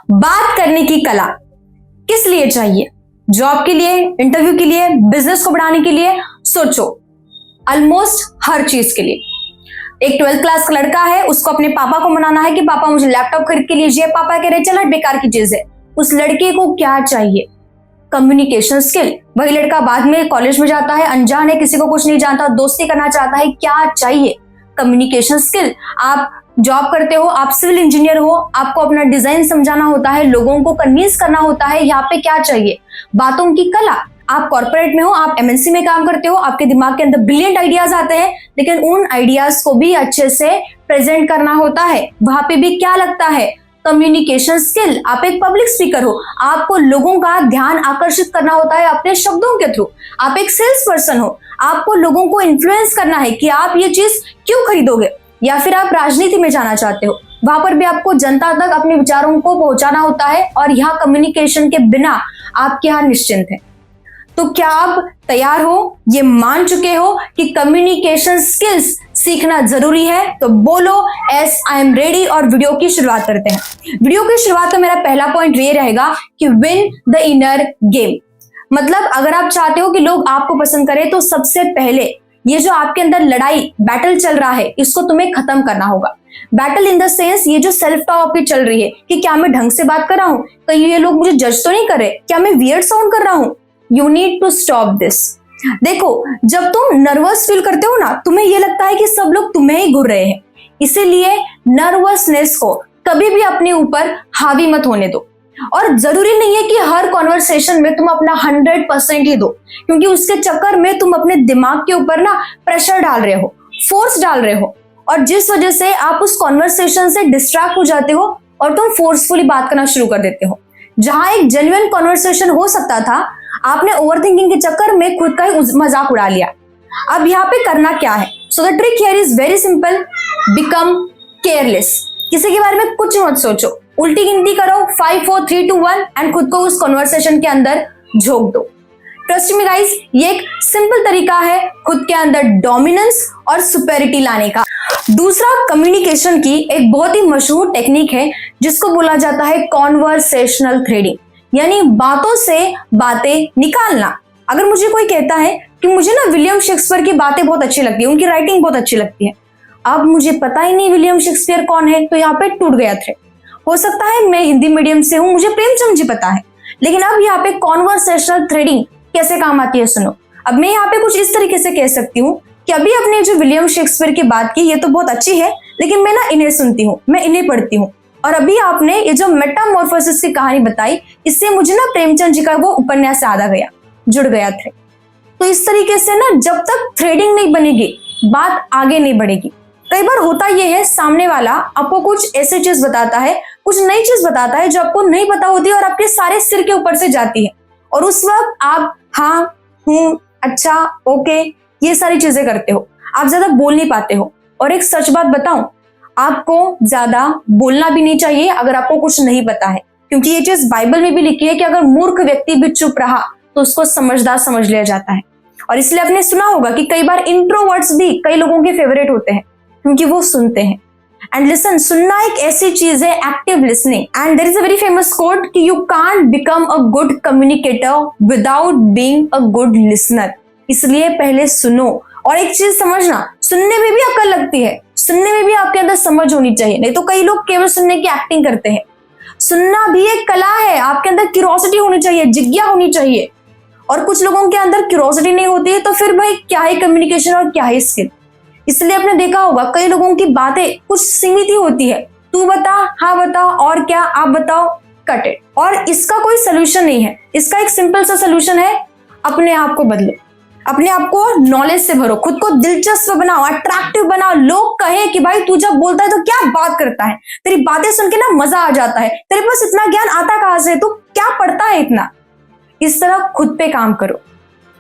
बात करने की कला किस लिए चाहिए? जॉब के लिए, इंटरव्यू के लिए, बिजनेस को बढ़ाने के लिए? सोचो, ऑलमोस्ट हर चीज के लिए। एक 12th क्लास का लड़का है, उसको अपने पापा को मनाना है कि पापा मुझे लैपटॉप खरीद के लीजिए। पापा कह रहे चल बेकार की चीज है। उस लड़के को क्या चाहिए? Communication skill. वही लड़का बाद में कॉलेज में जाता है, अनजान है, किसी को कुछ नहीं जानता, दोस्ती करना चाहता है, क्या चाहिए? Communication skill. आप जॉब करते हो, आप सिविल इंजीनियर हो, आपको अपना डिजाइन समझाना होता है, लोगों को कन्विंस करना होता है, यहाँ पे क्या चाहिए? बातों की कला। आप कॉर्पोरेट में हो, आप एमएनसी में काम करते हो, आपके दिमाग के अंदर ब्रिलियंट आइडियाज आते हैं, लेकिन उन आइडियाज को भी अच्छे से प्रेजेंट करना होता है। वहां पे भी क्या लगता है? Communication skill. आप एक पब्लिक स्पीकर हो, आपको लोगों का ध्यान आकर्षित करना होता है अपने शब्दों के थ्रू। आप एक सेल्स पर्सन हो, आपको लोगों को इन्फ्लुएंस करना है कि आप ये चीज क्यों खरीदोगे। या फिर आप राजनीति में जाना चाहते हो, वहां पर भी आपको जनता तक अपने विचारों को पहुंचाना होता है, और यहाँ कम्युनिकेशन के बिना आपके यहाँ निश्चिंत है। तो क्या आप तैयार हो? ये मान चुके हो कि कम्युनिकेशन स्किल्स सीखना जरूरी है? तो बोलो एस आई एम रेडी, और वीडियो की शुरुआत करते हैं। वीडियो की शुरुआत में मेरा पहला पॉइंट ये रहेगा कि विन द इनर गेम। मतलब अगर आप चाहते हो कि लोग आपको पसंद करें, तो सबसे पहले ये जो आपके अंदर लड़ाई बैटल चल रहा है, इसको तुम्हें खत्म करना होगा। बैटल इन द सेंस ये जो सेल्फ टॉक चल रही है कि क्या मैं ढंग से बात कर रहा हूँ, कहीं ये लोग मुझे जज तो नहीं कर रहे, क्या मैं वियर्ड साउंड कर रहा हूँ। You need to stop this. देखो, जब तुम नर्वस फील करते हो ना, तुम्हें ये लगता है कि सब लोग तुम्हें ही घूर रहे हैं, इसीलिए नर्वसनेस को कभी भी अपने ऊपर हावी मत होने दो। और जरूरी नहीं है कि हर कॉन्वर्सेशन में तुम अपना 100% ही दो, क्योंकि उसके चक्कर में तुम अपने दिमाग के ऊपर ना प्रेशर डाल रहे हो, फोर्स डाल रहे हो, और जिस वजह से आप उस कॉन्वर्सेशन से डिस्ट्रैक्ट हो जाते हो और तुम फोर्सफुली बात करना शुरू कर देते हो। जहां एक जेन्युइन कॉन्वर्सेशन हो सकता था, आपने ओवरथिंकिंग के चक्कर में खुद का ही मजाक उड़ा लिया। अब यहाँ पे करना क्या है? So the trick here is very simple, become careless. किसी के बारे में कुछ मत सोचो, उल्टी गिनती करो 5 4 3 2 1 एंड खुद को उस कॉन्वर्सेशन के अंदर झोंक दो। ट्रस्ट मी गाइस, ये एक सिंपल तरीका है खुद के अंदर डोमिनेंस और सुपेरिटी लाने का। दूसरा, कम्युनिकेशन की एक बहुत ही मशहूर टेक्निक है जिसको बोला जाता है कॉन्वर्सेशनल थ्रेडिंग, यानी बातों से बातें निकालना। अगर मुझे कोई कहता है कि मुझे ना विलियम शेक्सपियर की बातें बहुत अच्छी लगती है, उनकी राइटिंग बहुत अच्छी लगती है, अब मुझे पता ही नहीं विलियम शेक्सपियर कौन है, तो यहाँ पे टूट गया थ्रेड। हो सकता है मैं हिंदी मीडियम से हूं, मुझे प्रेमचंद जी पता है, लेकिन अब यहाँ पे कॉन्वर्सेशनल थ्रेडिंग कैसे काम आती है सुनो। अब मैं यहाँ पे कुछ इस तरीके से कह सकती हूँ कि अभी अपने जो विलियम शेक्सपियर की बात की, ये तो बहुत अच्छी है, लेकिन मैं ना इन्हें सुनती हूँ, मैं इन्हें पढ़ती हूँ, और अभी आपने ये जो मेटामॉर्फोसिस की कहानी बताई, इससे मुझे ना प्रेमचंद जी का वो उपन्यास याद आ गया, जुड़ गया थ्रेड। तो इस तरीके से ना जब तक थ्रेडिंग नहीं बनेगी, बात आगे नहीं बढ़ेगी। कई बार होता यह है, सामने वाला आपको कुछ ऐसी चीज बताता है, कुछ नई चीज बताता है जो आपको नहीं पता होती और आपके सारे सिर के ऊपर से जाती है, और उस वक्त आप हाँ, हूँ, अच्छा, ओके, ये सारी चीजें करते हो, आप ज्यादा बोल नहीं पाते हो। और एक सच बात बताऊं, आपको ज्यादा बोलना भी नहीं चाहिए अगर आपको कुछ नहीं पता है, क्योंकि ये चीज बाइबल में भी लिखी है कि अगर मूर्ख व्यक्ति भी चुप रहा तो उसको समझदार समझ लिया जाता है। और इसलिए आपने सुना होगा कि कई बार इंट्रोवर्ट्स भी कई लोगों के फेवरेट होते हैं, क्योंकि वो सुनते हैं। एंड लिसन, सुनना एक ऐसी चीज है, active listening. And there is a very famous quote कि you can't become a good communicator without being a good listener. इसलिए पहले सुनो। और एक चीज समझना, सुनने में भी अकल लगती है, सुनने में भी आपके अंदर समझ होनी चाहिए, नहीं तो कई लोग केवल सुनने की एक्टिंग करते हैं। सुनना भी एक कला है, आपके अंदर क्यूरोसिटी होनी चाहिए, जिज्ञासा होनी चाहिए। और कुछ लोगों के अंदर क्यूरोसिटी नहीं होती है, तो फिर भाई क्या है कम्युनिकेशन और क्या है स्किल। इसलिए आपने देखा होगा कई लोगों की बातें कुछ सीमित ही होती है, तू बता, हाँ बताओ, और क्या, आप बताओ, कट इट। और इसका कोई सोल्यूशन नहीं है, इसका एक सिंपल सा सोल्यूशन है, अपने आप को बदलो, अपने आप को नॉलेज से भरो, खुद को दिलचस्प बनाओ, अट्रैक्टिव बनाओ। लोग कहे कि भाई तू जब बोलता है तो क्या बात करता है, तेरी बातें सुन के ना मजा आ जाता है, तेरे पास इतना ज्ञान आता कहां से, तू क्या पढ़ता है इतना। इस तरह खुद पे काम करो।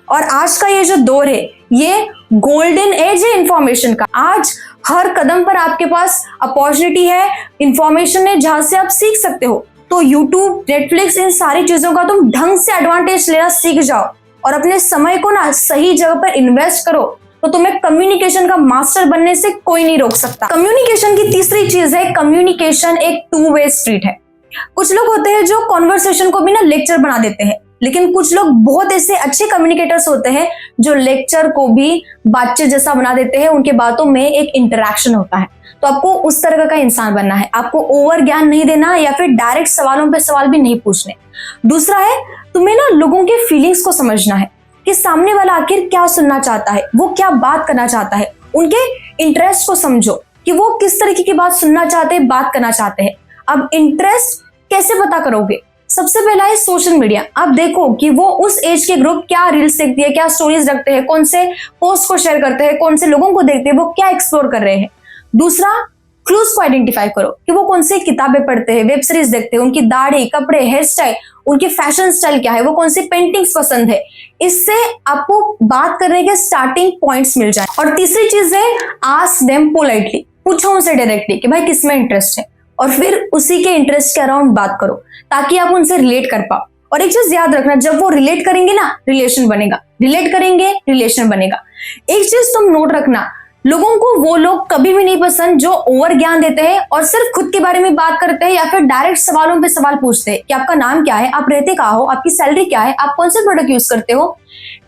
और आज का ये जो दौर है, ये गोल्डन एज है इंफॉर्मेशन का। आज हर कदम पर आपके पास अपॉर्चुनिटी है, इंफॉर्मेशन है जहां से आप सीख सकते हो। तो यूट्यूब, नेटफ्लिक्स, इन सारी चीजों का तुम ढंग से एडवांटेज लेना सीख जाओ और अपने समय को ना सही जगह पर इन्वेस्ट करो, तो तुम्हें कम्युनिकेशन का मास्टर बनने से कोई नहीं रोक सकता। कम्युनिकेशन की तीसरी चीज है, कम्युनिकेशन एक टू वे स्ट्रीट है। कुछ लोग होते हैं जो कॉन्वर्सेशन को भी ना लेक्चर बना देते हैं, लेकिन कुछ लोग बहुत ऐसे अच्छे कम्युनिकेटर्स होते हैं जो लेक्चर को भी बातचीत जैसा बना देते हैं। उनके बातों में एक इंटरेक्शन होता है। तो आपको उस तरह का इंसान बनना है। आपको ओवर ज्ञान नहीं देना या फिर डायरेक्ट सवालों पे सवाल भी नहीं पूछने। दूसरा है, तुम्हें ना लोगों के फीलिंग्स को समझना है कि सामने वाला आखिर क्या सुनना चाहता है, वो क्या बात करना चाहता है। उनके इंटरेस्ट को समझो कि वो किस तरीके की बात सुनना चाहते हैं, बात करना चाहते हैं। अब इंटरेस्ट कैसे पता करोगे? सबसे पहला है सोशल मीडिया। आप देखो कि वो उस एज के ग्रुप क्या रील्स देखते हैं, क्या स्टोरीज रखते हैं, कौन से पोस्ट को शेयर करते हैं, कौन से लोगों को देखते हैं, वो क्या एक्सप्लोर कर रहे हैं। दूसरा, क्लूज को आइडेंटिफाई करो कि वो कौन सी किताबें पढ़ते हैं, वेब सीरीज देखते हैं, उनकी दाढ़ी, कपड़े, हेयर स्टाइल, उनकी फैशन स्टाइल क्या है, वो कौन सी पेंटिंग्स पसंद है। इससे आपको बात करने के स्टार्टिंग पॉइंट्स मिल जाए। और तीसरी चीज है, आस्क देम पोलाइटली। पूछो उनसे डायरेक्टली कि भाई किस में इंटरेस्ट है, और फिर उसी के इंटरेस्ट के अराउंड बात करो ताकि आप उनसे रिलेट कर पाओ। और एक चीज याद रखना, जब वो रिलेट करेंगे ना, रिलेशन बनेगा। रिलेट करेंगे, रिलेशन बनेगा। एक चीज तुम नोट रखना, लोगों को वो लोग कभी भी नहीं पसंद जो ओवर ज्ञान देते हैं और सिर्फ खुद के बारे में बात करते हैं या फिर डायरेक्ट सवालों पे सवाल पूछते हैं कि आपका नाम क्या है, आप रहते कहाँ हो, आपकी सैलरी क्या है, आप कौन से प्रोडक्ट यूज करते हो।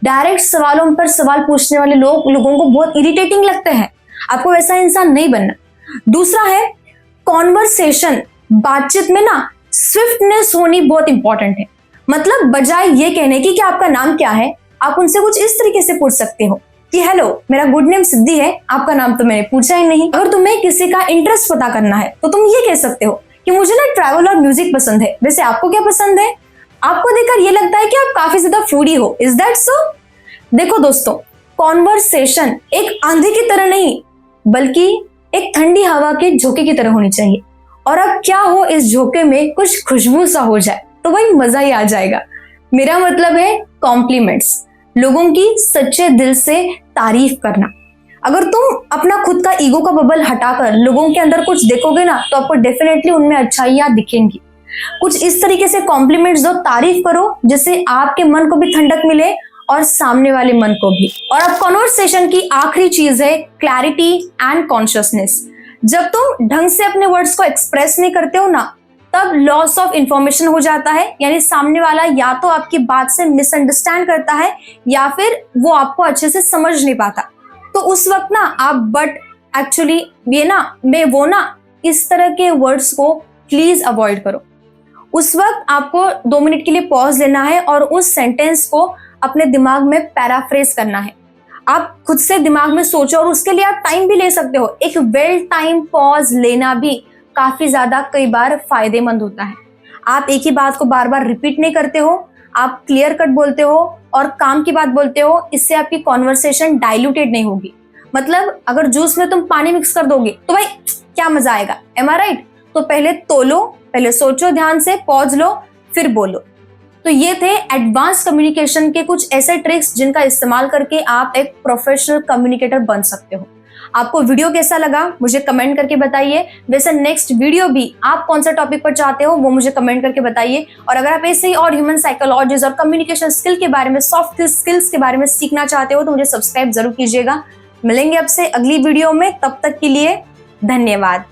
डायरेक्ट सवालों पर सवाल पूछने वाले लोगों को बहुत इरिटेटिंग लगते हैं। आपको वैसा इंसान नहीं बनना। दूसरा है, कॉन्वर्सेशन, बातचीत में ना स्विफ्टनेस होनी बहुत इंपॉर्टेंट है। मतलब बजाय ये कहने की कि आपका नाम क्या है, आप उनसे कुछ इस तरीके से पूछ सकते हो कि हेलो, मेरा गुड नेम सिद्धि है, आपका नाम तो मैंने पूछा ही नहीं। अगर तुम्हें किसी का इंटरेस्ट पता करना है तो तुम ये कह सकते हो कि मुझे ना ट्रैवल और म्यूजिक पसंद है, वैसे आपको क्या पसंद है। आपको देखकर ये लगता है कि आप काफी ज्यादा फूडी हो। Is that so? देखो दोस्तों, कॉन्वर्सेशन एक आंधी की तरह नहीं बल्कि एक ठंडी हवा के झोंके की तरह होनी चाहिए। और अब क्या हो, इस झोंके में कुछ खुशबू सा हो जाए तो भाई मजा ही आ जाएगा। मेरा मतलब है कॉम्प्लीमेंट्स, लोगों की सच्चे दिल से तारीफ करना। अगर तुम अपना खुद का ईगो का बबल हटाकर लोगों के अंदर कुछ देखोगे ना, तो आपको डेफिनेटली उनमें अच्छाइयां दिखेंगी। कुछ इस तरीके से कॉम्प्लीमेंट्स दो, तारीफ करो, जिससे आपके मन को भी ठंडक मिले और सामने वाले मन को भी। और अब कॉन्वर्सेशन की आखिरी चीज है क्लैरिटी एंड कॉन्शियसनेस। जब तुम ढंग से अपने वर्ड्स को एक्सप्रेस नहीं करते हो ना, तब लॉस ऑफ इंफॉर्मेशन हो जाता है। यानी सामने वाला या तो आपकी बात से मिसअंडरस्टैंड करता है या फिर वो आपको अच्छे से समझ नहीं पाता। तो उस वक्त ना आप बट एक्चुअली ये ना मैं वो ना इस तरह के वर्ड्स को प्लीज अवॉइड करो। उस वक्त आपको 2 मिनट के लिए पॉज लेना है और उस सेंटेंस को अपने दिमाग में पैराफ्रेज करना है। आप खुद से दिमाग में सोचो और उसके लिए आप टाइम भी ले सकते हो। एक वेल टाइम पॉज लेना भी काफी ज्यादा कई बार फायदेमंद होता है। आप एक ही बात को बार बार रिपीट नहीं करते हो, आप क्लियर कट बोलते हो और काम की बात बोलते हो। इससे आपकी कॉन्वर्सेशन डाइल्यूटेड नहीं होगी। मतलब अगर जूस में तुम पानी मिक्स कर दोगे तो भाई क्या मजा आएगा। एम आई राइट? तो पहले तोलो, पहले सोचो ध्यान से, पॉज लो, फिर बोलो। तो ये थे एडवांस कम्युनिकेशन के कुछ ऐसे ट्रिक्स जिनका इस्तेमाल करके आप एक प्रोफेशनल कम्युनिकेटर बन सकते हो। आपको वीडियो कैसा लगा मुझे कमेंट करके बताइए। वैसे नेक्स्ट वीडियो भी आप कौन सा टॉपिक पर चाहते हो वो मुझे कमेंट करके बताइए। और अगर आप ऐसे ही और ह्यूमन साइकोलॉजीज और कम्युनिकेशन स्किल के बारे में, सॉफ्ट स्किल्स के बारे में सीखना चाहते हो तो मुझे सब्सक्राइब जरूर कीजिएगा। मिलेंगे आपसे अगली वीडियो में, तब तक के लिए धन्यवाद।